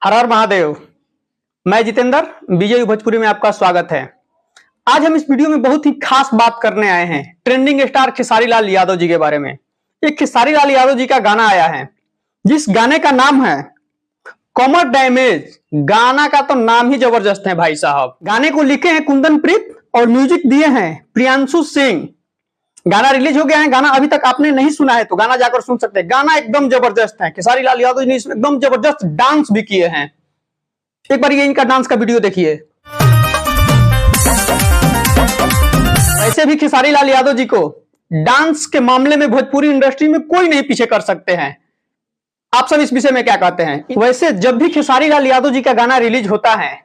हर हर महादेव। मैं जितेंद्र विजय भोजपुरी में आपका स्वागत है। आज हम इस वीडियो में बहुत ही खास बात करने आए हैं ट्रेंडिंग स्टार खेसारी लाल यादव जी के बारे में। एक खेसारी लाल यादव जी का गाना आया है जिस गाने का नाम है कमर डैमेज। गाना का तो नाम ही जबरदस्त है भाई साहब। गाने को लिखे हैं कुंदन प्रीत और म्यूजिक दिए हैं प्रियांशु सिंह। गाना रिलीज हो गया है। गाना अभी तक आपने नहीं सुना है तो गाना जाकर सुन सकते हैं। गाना एकदम जबरदस्त है। खेसारी लाल यादव जी ने इसमें एकदम जबरदस्त डांस भी किए हैं। एक बार ये इनका डांस का वीडियो देखिए। ऐसे भी खेसारी लाल यादव जी को डांस के मामले में भोजपुरी इंडस्ट्री में कोई नहीं पीछे कर सकते हैं। आप सब इस विषय में क्या कहते हैं? वैसे जब भी खेसारी लाल यादव जी का गाना रिलीज होता है,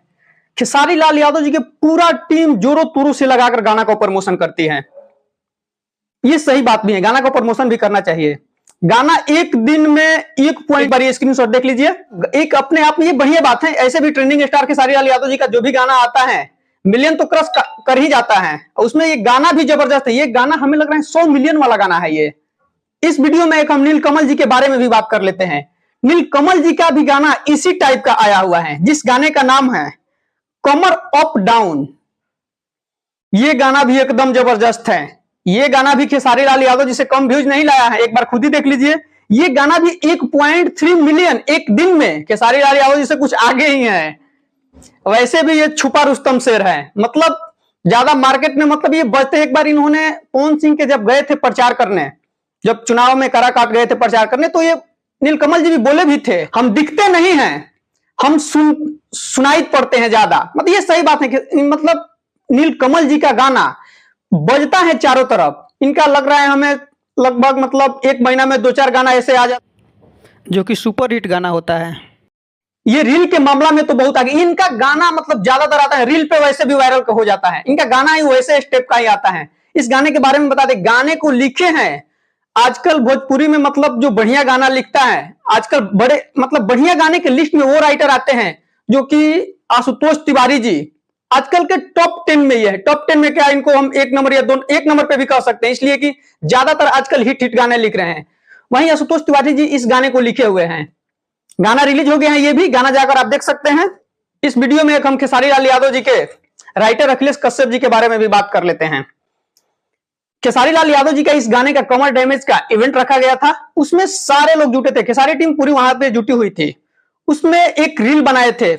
खेसारी लाल यादव जी की पूरा टीम जोरों तोरों से लगाकर गाना को प्रमोशन करती है। ये सही बात भी है, गाना को प्रमोशन भी करना चाहिए। गाना एक दिन में 1 पॉइंट पर स्क्रीनशॉट देख लीजिए। एक अपने आप में ये बढ़िया बात है। ऐसे भी ट्रेंडिंग स्टार खेसारी लाल यादव जी का जो भी गाना आता है मिलियन तो क्रॉस कर ही जाता है। उसमें ये गाना भी जबरदस्त है। ये गाना हमें लग रहा है 100 मिलियन वाला गाना है ये। इस वीडियो में एक हम नीलकमल जी के बारे में भी बात कर लेते हैं। नीलकमल जी का भी गाना इसी टाइप का आया हुआ है जिस गाने का नाम है कमर अप डाउन। ये गाना भी एकदम जबरदस्त है। ये गाना भी खेसारी लाल यादव जी से कम व्यूज नहीं लाया है। एक बार खुद ही देख लीजिए। ये गाना भी 1.3 मिलियन एक दिन में खेसारी लाल यादव जी से कुछ आगे ही है। वैसे भी ये छुपा रुस्तम शेर है। मतलब ज्यादा मार्केट में मतलब ये बजते। एक बार इन्होंने पवन सिंह के जब गए थे प्रचार करने, जब चुनाव में कराकाट गए थे प्रचार करने, तो ये नीलकमल जी भी बोले भी थे हम दिखते नहीं हैं, हम सुनाई पड़ते हैं ज्यादा। मतलब ये सही बात है कि मतलब नीलकमल जी का गाना बजता है चारों तरफ। इनका लग रहा है हमें लगभग मतलब 1 महीना में 2-4 गाना ऐसे आ जाता जो कि सुपर हिट गाना होता है। ये रील के मामला में तो बहुत आगे। इनका गाना मतलब ज्यादातर आता है रील पे, वैसे भी वायरल हो जाता है। इनका गाना ही वैसे स्टेप का ही आता है। इस गाने के बारे में बता दें, गाने को लिखे हैं आजकल भोजपुरी में मतलब जो बढ़िया गाना लिखता है आजकल, बड़े मतलब बढ़िया गाने के लिस्ट में वो राइटर आते हैं जो कि आशुतोष तिवारी जी आजकल के टॉप 10 में। ये है टॉप 10 में क्या, इनको हम 1 नंबर या 1 नंबर पे भी कह सकते हैं, इसलिए कि ज्यादातर आजकल हिट गाने लिख रहे हैं। वहीं आशुतोष तिवारी जी इस गाने को लिखे हुए हैं। गाना रिलीज हो गया है। ये भी गाना जाकर आप देख सकते हैं। इस वीडियो में एक हम खेसारी लाल यादव जी के राइटर अखिलेश कश्यप जी के बारे में भी बात कर लेते हैं। खेसारी लाल यादव जी का इस गाने का कमर डैमेज का इवेंट रखा गया था। उसमें सारे लोग जुटे थे। खेसारी टीम पूरी वहां पे जुटी हुई थी। उसमें एक रील बनाए थे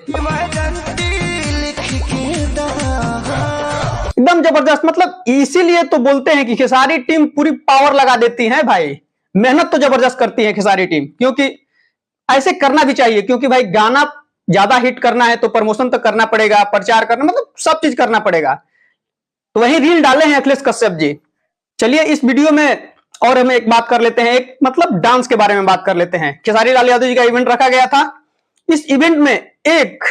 एकदम जबरदस्त। मतलब इसीलिए तो बोलते हैं कि खेसारी टीम पूरी पावर लगा देती है भाई। मेहनत तो जबरदस्त करती है खेसारी टीम, क्योंकि ऐसे करना भी चाहिए। क्योंकि भाई गाना ज्यादा हिट करना है तो प्रमोशन तो करना पड़ेगा, प्रचार करना, मतलब सब चीज करना पड़ेगा। तो वही रील डाले हैं अखिलेश कश्यप जी। चलिए इस वीडियो में और हमें एक बात कर लेते हैं, एक मतलब डांस के बारे में बात कर लेते हैं। खेसारी लाल यादव जी का इवेंट रखा गया था। इस इवेंट में एक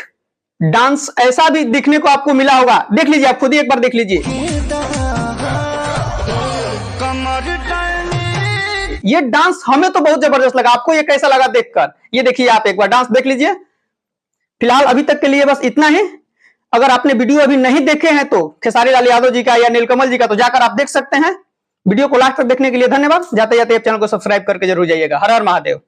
डांस ऐसा भी दिखने को आपको मिला होगा। देख लीजिए, आप खुद ही एक बार देख लीजिए। ये डांस हमें तो बहुत जबरदस्त लगा। आपको ये कैसा लगा देखकर? ये देखिए, आप एक बार डांस देख लीजिए। फिलहाल अभी तक के लिए बस इतना ही। अगर आपने वीडियो अभी नहीं देखे हैं तो खेसारी लाल यादव जी का या नीलकमल जी का, तो जाकर आप देख सकते हैं। वीडियो को लास्ट तक देखने के लिए धन्यवाद। जाते जाते चैनल को सब्सक्राइब करके जरूर जाइएगा। हर हर महादेव।